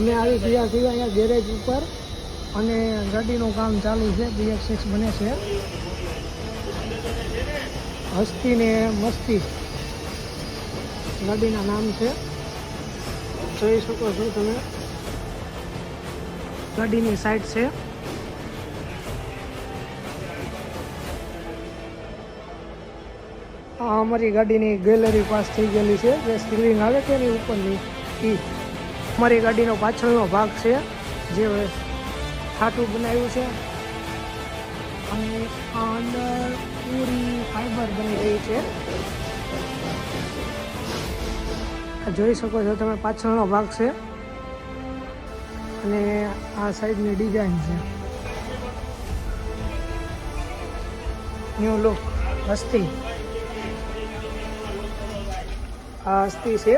અમે આવી ગયા છીએ અહીંયા ગેરેજ ઉપર અને ગાડીનું કામ ચાલુ છે. BX6 બને છે. હસ્તી ને મસ્તી ગાડીના નામ છે. જોઈ શકો છો તમે, ગાડીની સાઈડ છે. આ અમારી ગાડીની ગેલેરી પાસ થઈ ગયેલી છે. જે સીલિંગ આવે છે એની ઉપરની એ અમારી ગાડીનો પાછળનો ભાગ છે, જે ખાટું બનાવ્યું છે. અને આ અંદર પૂરી ફાઈબર બની રહી છે. જોઈ શકો છો તમે, પાછળનો ભાગ છે અને આ સાઈડની ડિઝાઇન છે. ન્યૂ લુક હસ્તી, આ હસ્તી છે.